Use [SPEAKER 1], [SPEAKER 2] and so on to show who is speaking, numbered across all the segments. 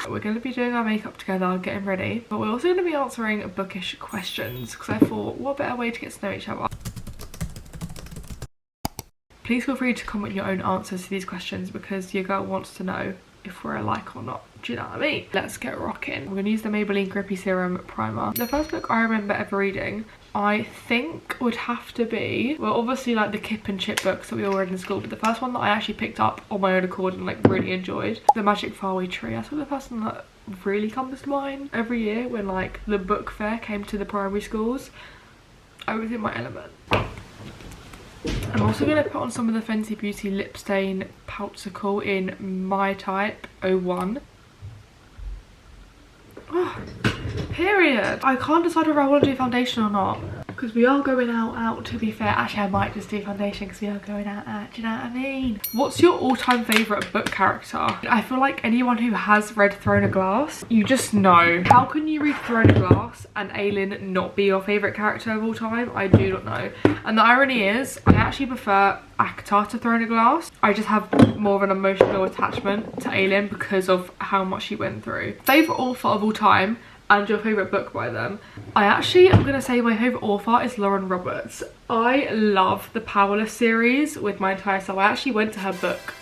[SPEAKER 1] We're going to be doing our makeup together, getting ready, but we're also going to be answering bookish questions because I thought, what better way to get to know each other. Please feel free to comment your own answers to these questions because your girl wants to know if we're alike or not. Do you know what I mean? Let's get rocking. We're going to use the Maybelline Grippy Serum Primer. The first book I remember ever reading, I think would have to be, well, obviously like the Kip and Chip books that we all read in school, but the first one that I actually picked up on my own accord and like really enjoyed, The Magic Faraway Tree. That's what the first one that really comes to mind. Every year when like the book fair came to the primary schools, I was in my element. I'm also going to put on some of the Fenty Beauty Lip Stain 𝘴𝘰𝘤𝘪𝘢 in my type 01. Oh, period. I can't decide whether I want to do foundation or not because we are going out to be fair. Actually, I might just do foundation because we are going out. Do you know what I mean? What's your all-time favourite book character? I feel like anyone who has read Throne of Glass, you just know. How can you read Throne of Glass and 𝘴𝘰𝘤𝘪𝘢 not be your favourite character of all time? I do not know. And the irony is, I actually prefer ACTA to Throne of Glass. I just have more of an emotional attachment to 𝘴𝘰𝘠𝑪 because of how much she went through. Favourite author of all time and your favourite book by them. I actually am going to say my favourite author is Lauren Roberts. I love the Powerless series with my entire soul. I actually went to her book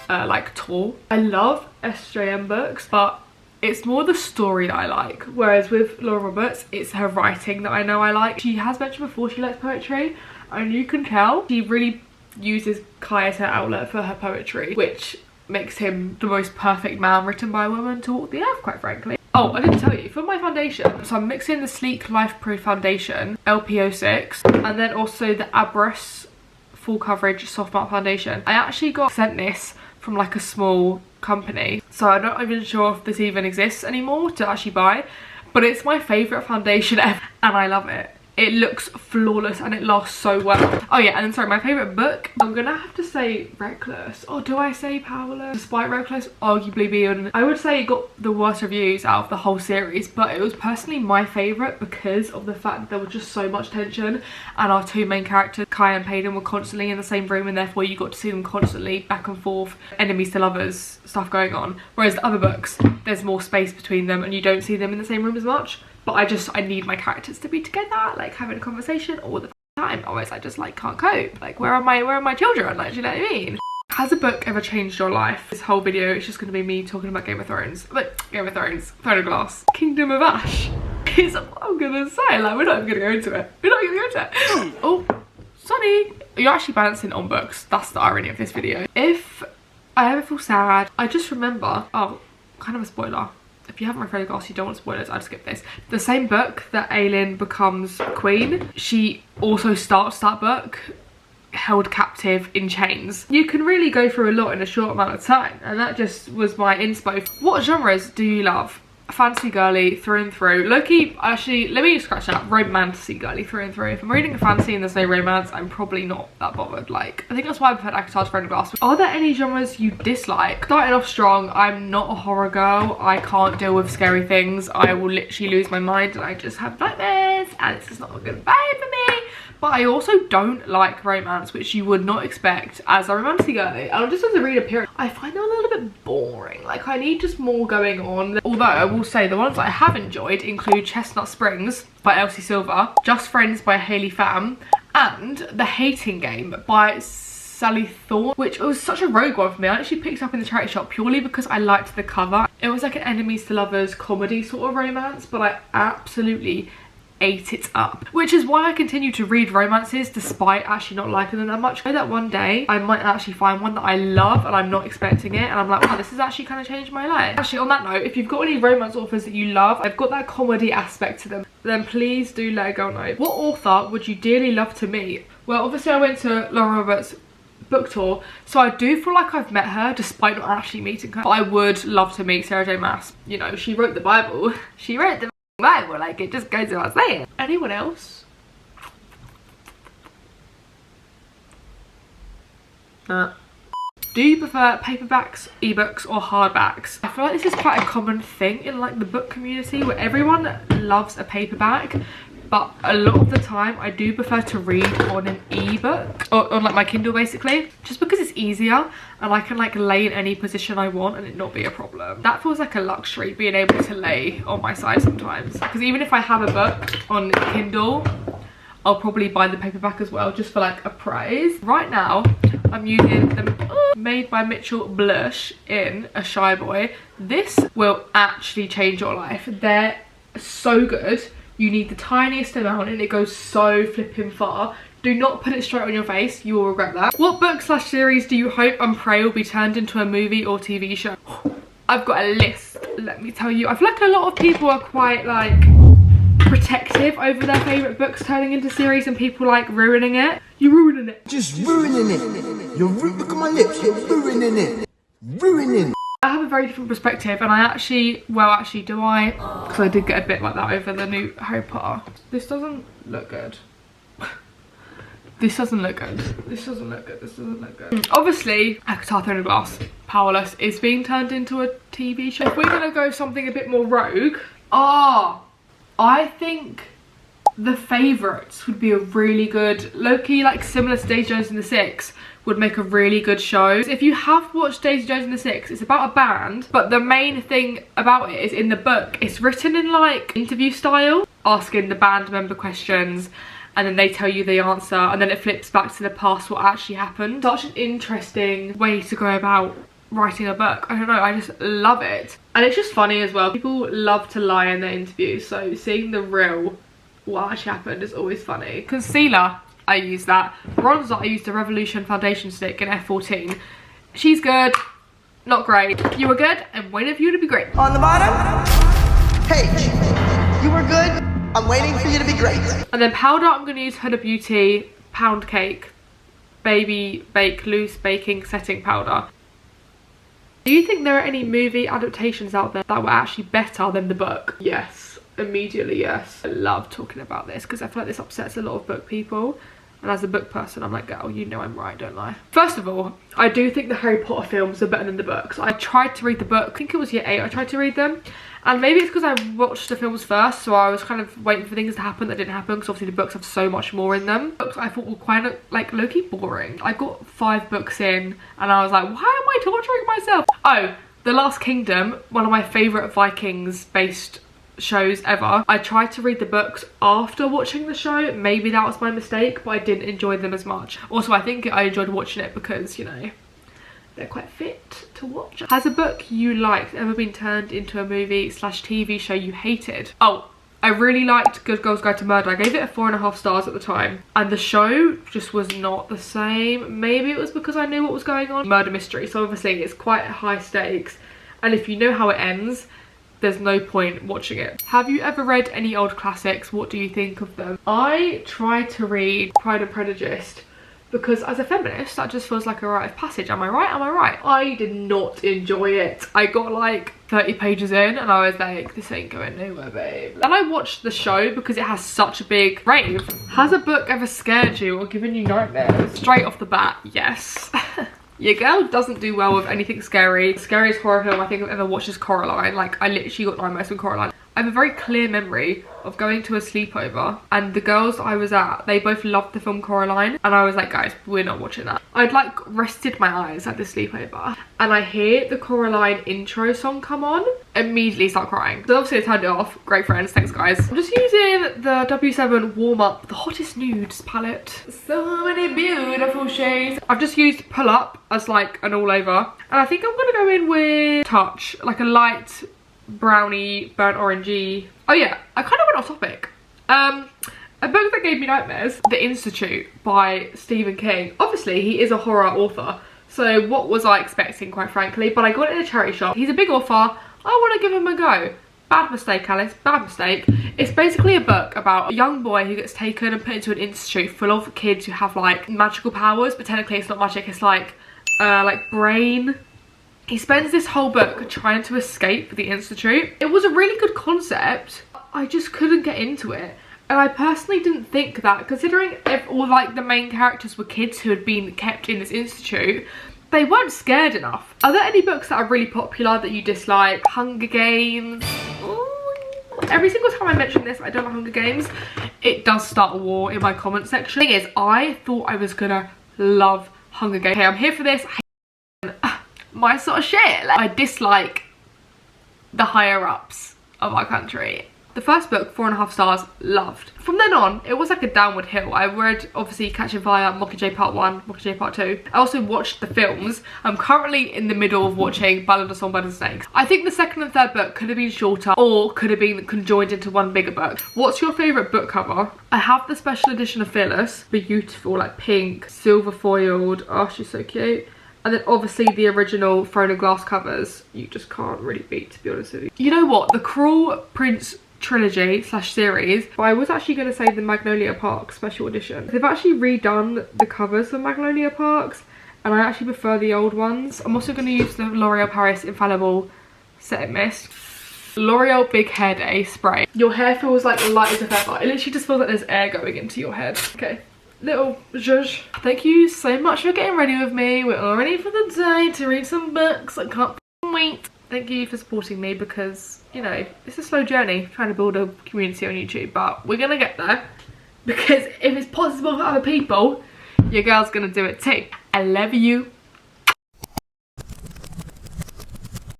[SPEAKER 1] like tour. I love SJM books, but it's more the story that I like. Whereas with Lauren Roberts, it's her writing that I know I like. She has mentioned before she likes poetry, and you can tell she really uses Kai as her outlet for her poetry, which makes him the most perfect man written by a woman to walk the earth, quite frankly. Oh, I didn't tell you, for my foundation, so I'm mixing the Sleek Life Proof Foundation, LP06, and then also the Abras Full Coverage Soft Matte Foundation. I actually got sent this from like a small company, so I'm not even sure if this even exists anymore to actually buy, but it's my favourite foundation ever, and I love it. It looks flawless and it lasts so well. Oh yeah, and then sorry, my favourite book, I'm gonna have to say Reckless. Or do I say Powerless? Despite Reckless arguably being, I would say it got the worst reviews out of the whole series, but it was personally my favourite because of the fact that there was just so much tension and our two main characters, Kai and Payton, were constantly in the same room, and therefore you got to see them constantly back and forth, enemies to lovers, stuff going on. Whereas the other books, there's more space between them and you don't see them in the same room as much. But I need my characters to be together, like having a conversation all the time. Otherwise I just like can't cope. Like where are my children? Like, do you know what I mean? Has a book ever changed your life? This whole video is just gonna be me talking about Game of Thrones. But Game of Thrones, Throne of Glass, Kingdom of Ash. Is what I'm gonna say. Like we're not even gonna go into it. We're not even gonna go into it. Oh, Sonny. You're actually balancing on books. That's the irony of this video. If I ever feel sad, I just remember, oh, kind of a spoiler. If you haven't read Throne of Glass, you don't want spoilers, I'd skip this. The same book that 𝘴𝘰𝘠𝑪 becomes queen, she also starts that book held captive in chains. You can really go through a lot in a short amount of time, and that just was my inspo. What genres do you love? Fantasy girly through and through. Low-key, actually, let me just scratch that. Romantasy girly through and through. If I'm reading a fantasy and there's no romance, I'm probably not that bothered. Like, I think that's why I preferred ACTA to Throne of Glass. Are there any genres you dislike? Starting off strong, I'm not a horror girl. I can't deal with scary things. I will literally lose my mind and I just have nightmares, and it's just not a good vibe for me. But I also don't like romance, which you would not expect as a romantic girly. And just as a reader period, I find them a little bit boring. Like, I need just more going on. Although I will say the ones that I have enjoyed include Chestnut Springs by Elsie Silver, Just Friends by Hayley Pham, and The Hating Game by Sally Thorne, which was such a rogue one for me. I actually picked it up in the charity shop purely because I liked the cover. It was like an enemies to lovers comedy sort of romance, but I absolutely ate it up, which is why I continue to read romances despite actually not liking them that much. I know that one day I might actually find one that I love and I'm not expecting it, and I'm like, wow, this has actually kind of changed my life. Actually, on that note, if you've got any romance authors that you love, I've got that comedy aspect to them, then please do let a girl know. What author would you dearly love to meet? Well, obviously I went to Lauren Roberts' book tour, so I do feel like I've met her despite not actually meeting her. But I would love to meet Sarah J Maas. You know, she wrote the Bible. She wrote the Bible, like, it just goes without saying. Anyone else? Do you prefer paperbacks, ebooks or hardbacks? I feel like this is quite a common thing in like the book community where everyone loves a paperback, but a lot of the time I do prefer to read on an ebook, or on like my Kindle basically, just because it's easier and I can like lay in any position I want and it not be a problem. That feels like a luxury, being able to lay on my side sometimes, because even if I have a book on Kindle, I'll probably buy the paperback as well, just for like a praise. Right now, I'm using the Made by Mitchell blush in a Shy Boy. This will actually change your life. They're so good. You need the tiniest amount and it goes so flipping far. Do not put it straight on your face, you will regret that. What book / series do you hope and pray will be turned into a movie or TV show? I've got a list, let me tell you. I feel like a lot of people are quite like protective over their favourite books turning into series, and people like ruining it. You're ruining it.
[SPEAKER 2] Just ruining it. Look at my lips, you're ruining it. Ruining it.
[SPEAKER 1] I have a very different perspective, and I actually, well actually do I? Because I did get a bit like that over the new Harry Potter. This doesn't look good. This doesn't look good. This doesn't look good. This doesn't look good. Obviously, Avatar Throne of Glass, Powerless, is being turned into a TV show. If we're gonna go something a bit more rogue, I think The Favourites would be a really good, low-key, like similar to Daisy Jones and the Six, would make a really good show. If you have watched Daisy Jones and the Six, it's about a band, but the main thing about it is in the book, it's written in like interview style, asking the band member questions, and then they tell you the answer, and then it flips back to the past, what actually happened. Such an interesting way to go about writing a book. I don't know, I just love it. And it's just funny as well. People love to lie in their interviews, so seeing the real what actually happened is always funny. Concealer, I use that. Bronzer, I used the Revolution foundation stick in F14. She's good, not great. You were good, I'm waiting for you to be great.
[SPEAKER 3] On the bottom, Paige, you were good, I'm waiting for you to be great.
[SPEAKER 1] And then powder, I'm going to use Huda Beauty Pound Cake Baby Bake Loose Baking Setting Powder. Do you think there are any movie adaptations out there that were actually better than the book? Yes, immediately yes. I love talking about this because I feel like this upsets a lot of book people. And as a book person, I'm like, girl, you know I'm right, don't lie. First of all, I do think the Harry Potter films are better than the books. I tried to read the book, I think it was year 8, I tried to read them. And maybe it's because I watched the films first, so I was kind of waiting for things to happen that didn't happen, because obviously the books have so much more in them. Books I thought were quite like low-key boring. I got 5 books in and I was like, why am I torturing myself? Oh, The Last Kingdom, one of my favourite Vikings based shows ever. I tried to read the books after watching the show. Maybe that was my mistake, but I didn't enjoy them as much. Also, I think I enjoyed watching it because, you know, they're quite fit to watch. Has a book you liked ever been turned into a movie / TV show you hated? Oh, I really liked Good Girls Guide to Murder. I gave it a 4.5 stars at the time, and the show just was not the same. Maybe it was because I knew what was going on. Murder mystery, so obviously it's quite high stakes, and if you know how it ends, there's no point watching it. Have you ever read any old classics? What do you think of them? I tried to read Pride and Prejudice because as a feminist, that just feels like a rite of passage. Am I right? Am I right? I did not enjoy it. I got like 30 pages in and I was like, this ain't going nowhere, babe. Then I watched the show because it has such a big rave. Has a book ever scared you or given you nightmares? Straight off the bat, yes. Your girl doesn't do well with anything scary. The scariest horror film I think I've ever watched is Coraline. Like, I literally got nightmares from Coraline. I have a very clear memory of going to a sleepover and the girls I was at, they both loved the film Coraline, and I was like, guys, we're not watching that. I'd like rested my eyes at the sleepover and I hear the Coraline intro song come on, immediately start crying. So obviously I turned it off. Great friends, thanks guys. I'm just using the W7 Warm Up, the Hottest Nudes palette. So many beautiful shades. I've just used Pull Up as like an all over, and I think I'm gonna go in with Touch, like a light brownie, burnt orangey. Oh yeah, I kind of went off topic. A book that gave me nightmares, The Institute by Stephen King. Obviously he is a horror author, so what was I expecting, quite frankly, but I got it in a charity shop. He's a big author, I want to give him a go. Bad mistake, Alice, bad mistake. It's basically a book about a young boy who gets taken and put into an institute full of kids who have like magical powers, but technically it's not magic, it's like brain. He spends this whole book trying to escape the institute. It was a really good concept, I just couldn't get into it. And I personally didn't think that, considering all like the main characters were kids who had been kept in this institute, they weren't scared enough. Are there any books that are really popular that you dislike? Hunger Games? Ooh, Every single time I mention this, I don't like Hunger Games, it does start a war in my comment section. The thing is, I thought I was gonna love Hunger Games. Okay, I'm here for this. My sort of shit. Like, I dislike the higher ups of our country. The first book, 4.5 stars, loved. From then on, it was like a downward hill. I read, obviously, Catching Fire, 𝘴𝘰𝘤𝘪𝘢 Part 1, 𝘴𝘰𝘤𝘪𝘢 Part 2. I also watched the films. I'm currently in the middle of watching Ballad of Songbirds and Snakes. I think the second and third book could have been shorter or could have been conjoined into one bigger book. What's your favourite book cover? I have the special edition of Fearless. Beautiful, like pink, silver foiled. Oh, she's so cute. And then obviously the original Throne of Glass covers, you just can't really beat, to be honest with you. You know what? The Cruel Prince trilogy / series, but I was actually going to say the Magnolia Park special edition. They've actually redone the covers for Magnolia Parks, and I actually prefer the old ones. I'm also going to use the L'Oreal Paris Infallible Setting Mist. L'Oreal Big Hair Day spray. Your hair feels like light as a feather. It literally just feels like there's air going into your head. Okay. Little zhuzh. Thank you so much for getting ready with me. We're all ready for the day to read some books. I can't wait. Thank you for supporting me because, you know, it's a slow journey trying to build a community on YouTube, but we're gonna get there because if it's possible for other people, your girl's gonna do it too. I love you.